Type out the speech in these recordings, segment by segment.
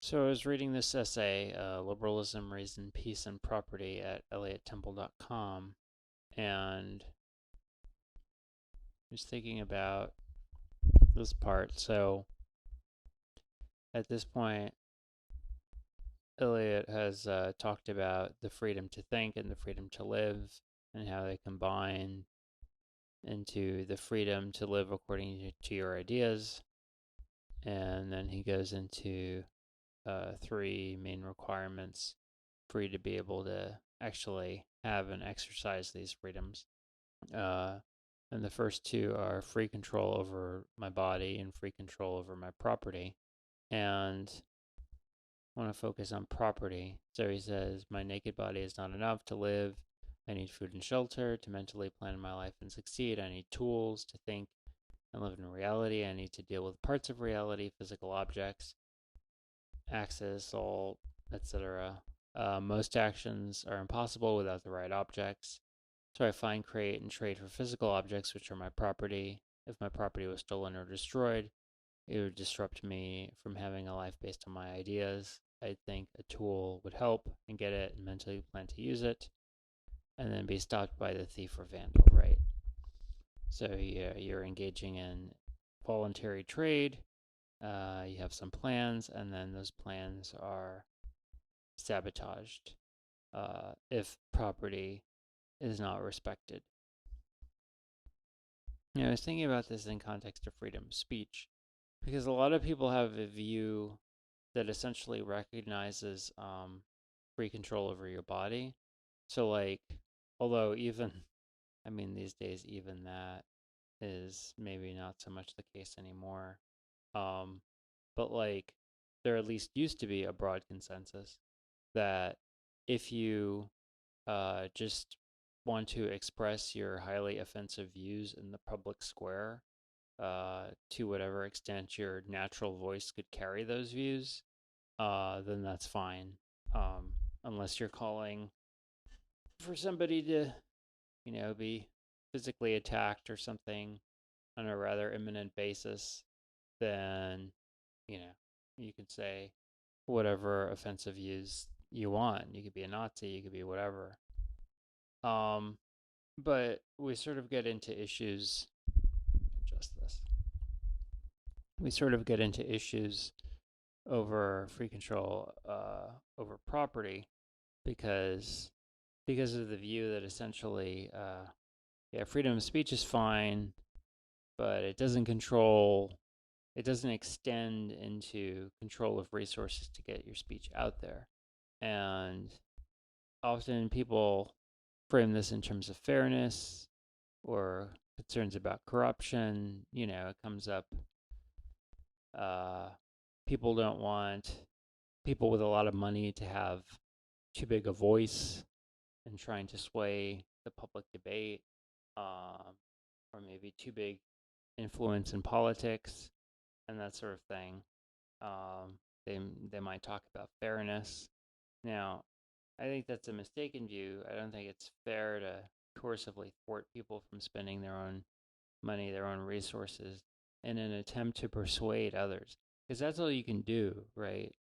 So I was reading this essay, Liberalism, Reason, Peace, and Property at ElliotTemple.com, and I was thinking about this part. So at this point, Elliot has talked about the freedom to think and the freedom to live and how they combine into the freedom to live according to your ideas. And then he goes into three main requirements for you to be able to actually have and exercise these freedoms. Uh, and the first two are free control over my body and free control over my property. And I want to focus on property. So he says, my naked body is not enough to live. I need food and shelter to mentally plan my life and succeed. I need tools to think and live in reality. I need to deal with parts of reality, physical objects, axis, all, etc. Most actions are impossible without the right objects. So I find, create, and trade for physical objects, which are my property. If my property was stolen or destroyed, it would disrupt me from having a life based on my ideas. I think a tool would help and get it and mentally plan to use it and then be stopped by the thief or vandal, right? So yeah, you're engaging in voluntary trade. You have some plans, and then those plans are sabotaged if property is not respected. I was thinking about this in context of freedom of speech because a lot of people have a view that essentially recognizes free control over your body. So, like, although even, I mean, these days, even that is maybe not so much the case anymore. Um, but, like, there at least used to be a broad consensus that if you just want to express your highly offensive views in the public square, to whatever extent your natural voice could carry those views, then that's fine. Unless you're calling for somebody to, be physically attacked or something on a rather imminent basis, then, you know, you could say whatever offensive views you want. You could be a Nazi, you could be whatever. Um, but we sort of get into issues, adjust this. We sort of get into issues over free control over property because of the view that essentially, yeah, freedom of speech is fine, but it doesn't extend into control of resources to get your speech out there. And often people frame this in terms of fairness or concerns about corruption. It comes up. Uh, People don't want people with a lot of money to have too big a voice in trying to sway the public debate, um, or maybe too big influence in politics and that sort of thing. They might talk about fairness. Now, I think that's a mistaken view. I don't think it's fair to coercively thwart people from spending their own money, their own resources, in an attempt to persuade others, because that's all you can do, right?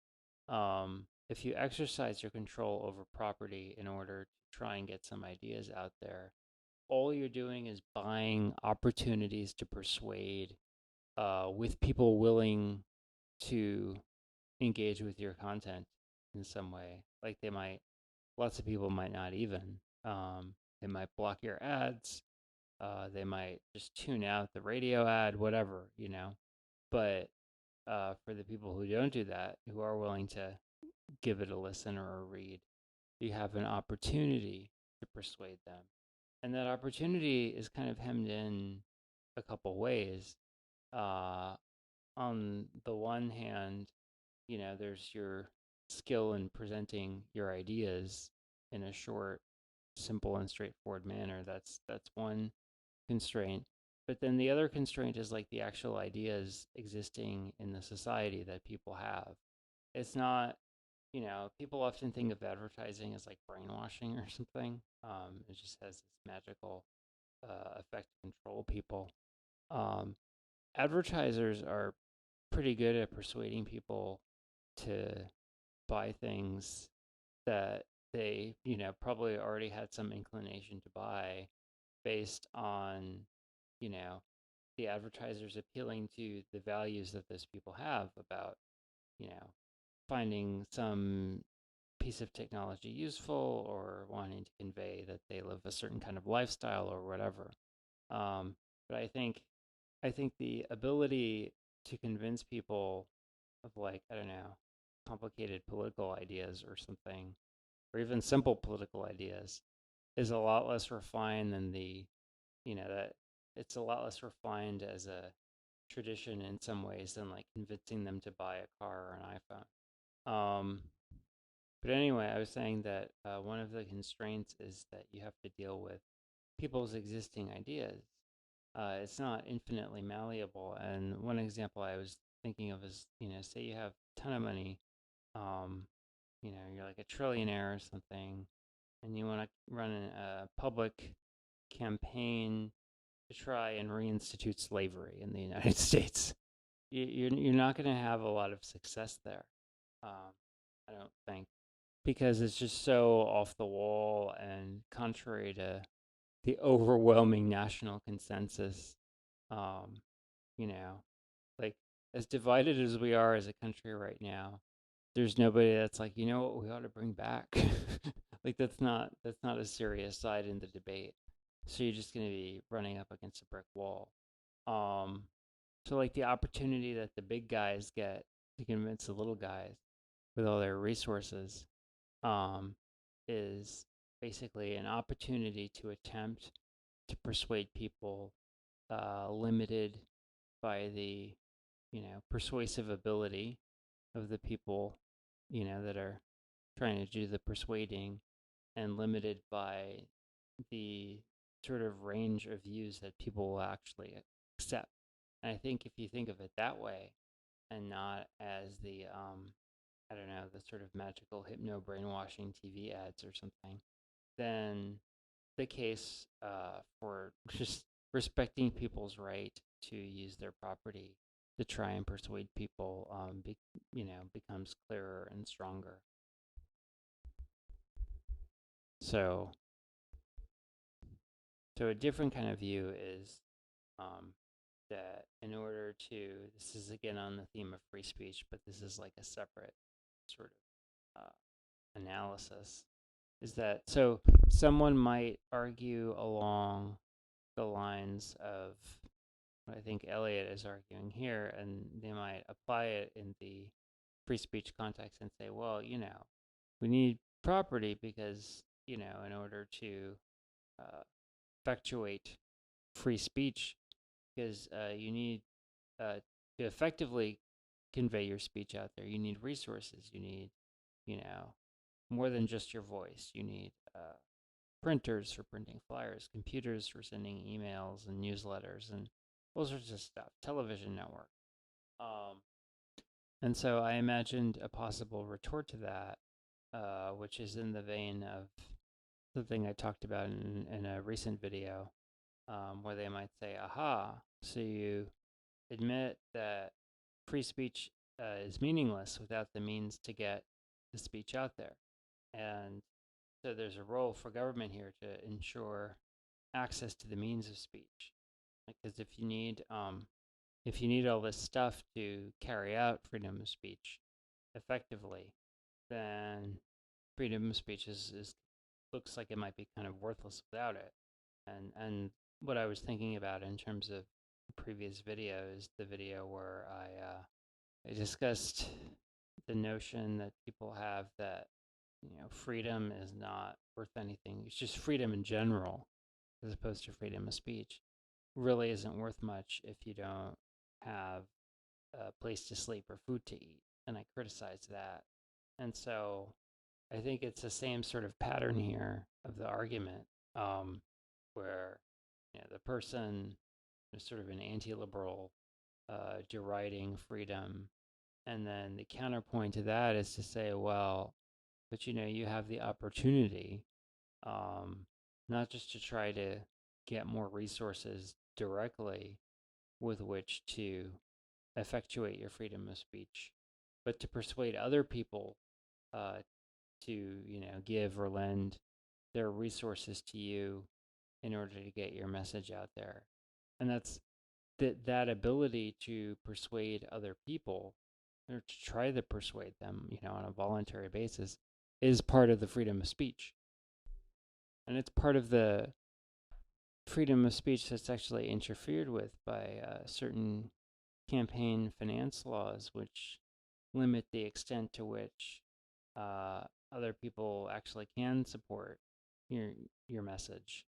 If you exercise your control over property in order to try and get some ideas out there, all you're doing is buying opportunities to persuade with people willing to engage with your content in some way. Like lots of people might not even. They might block your ads. They might just tune out the radio ad, whatever. But for the people who don't do that, who are willing to give it a listen or a read, you have an opportunity to persuade them. And that opportunity is kind of hemmed in a couple ways. Uh, on the one hand, there's your skill in presenting your ideas in a short, simple, and straightforward manner. That's one constraint. But then the other constraint is like the actual ideas existing in the society that people have. It's not, people often think of advertising as like brainwashing or something. It just has this magical effect to control people. Um, Advertisers are pretty good at persuading people to buy things that they, probably already had some inclination to buy based on, you know, the advertisers appealing to the values that those people have about, you know, finding some piece of technology useful or wanting to convey that they live a certain kind of lifestyle or whatever. But I think the ability to convince people of, like, I don't know, complicated political ideas or something, or even simple political ideas, is a lot less refined than that it's a lot less refined as a tradition in some ways than like convincing them to buy a car or an iPhone. But anyway, I was saying that one of the constraints is that you have to deal with people's existing ideas. It's not infinitely malleable. And one example I was thinking of is, say you have a ton of money, um, you're like a trillionaire or something, and you want to run a public campaign to try and reinstitute slavery in the United States. You're not going to have a lot of success there, I don't think, because it's just so off the wall and contrary to the overwhelming national consensus. Um, you know, like, as divided as we are as a country right now, there's nobody that's like, what we ought to bring back. Like, that's not a serious side in the debate. So you're just going to be running up against a brick wall. Um, so like the opportunity that the big guys get to convince the little guys with all their resources, um, is basically an opportunity to attempt to persuade people, limited by the persuasive ability of the people that are trying to do the persuading, and limited by the sort of range of views that people will actually accept. And I think if you think of it that way, and not as the I don't know, the sort of magical hypno brainwashing TV ads or something, then the case for just respecting people's right to use their property to try and persuade people, becomes clearer and stronger. So, so a different kind of view is, um, that in order to, this is again on the theme of free speech, but this is like a separate sort of analysis, is that so someone might argue along the lines of what I think Elliot is arguing here, and they might apply it in the free speech context and say, well, we need property because, in order to uh, effectuate free speech, because you need to effectively convey your speech out there, you need resources, you need, you know, more than just your voice. You need printers for printing flyers, computers for sending emails and newsletters, and all sorts of stuff, television network. Um, and so I imagined a possible retort to that, which is in the vein of something I talked about in a recent video, where they might say, aha, so you admit that free speech is meaningless without the means to get the speech out there. And so there's a role for government here to ensure access to the means of speech. Because if you need all this stuff to carry out freedom of speech effectively, then freedom of speech is looks like it might be kind of worthless without it. And what I was thinking about in terms of the previous video is the video where I discussed the notion that people have that freedom is not worth anything. It's just freedom in general, as opposed to freedom of speech, really isn't worth much if you don't have a place to sleep or food to eat. And I criticize that. And so I think it's the same sort of pattern here of the argument, where the person is sort of an anti-liberal, deriding freedom, and then the counterpoint to that is to say, well, but you have the opportunity, um, not just to try to get more resources directly with which to effectuate your freedom of speech, but to persuade other people uh, to, give or lend their resources to you in order to get your message out there. And that ability to persuade other people, or to try to persuade them, on a voluntary basis, is part of the freedom of speech. And it's part of the freedom of speech that's actually interfered with by certain campaign finance laws, which limit the extent to which uh, other people actually can support your your message.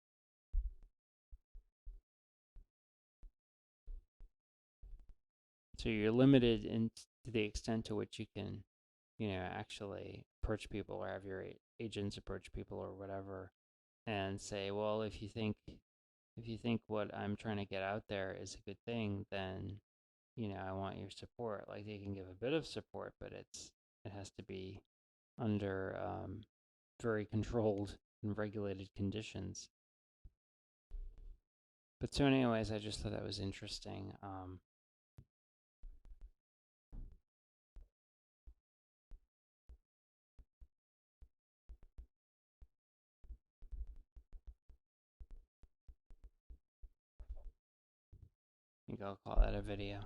So you're limited in to the extent to which you can, actually approach people or have your agents approach people or whatever, and say, well, if you think what I'm trying to get out there is a good thing, then I want your support. Like, they can give a bit of support, but it has to be under very controlled and regulated conditions. But so, anyways, I just thought that was interesting. I think I'll call that a video.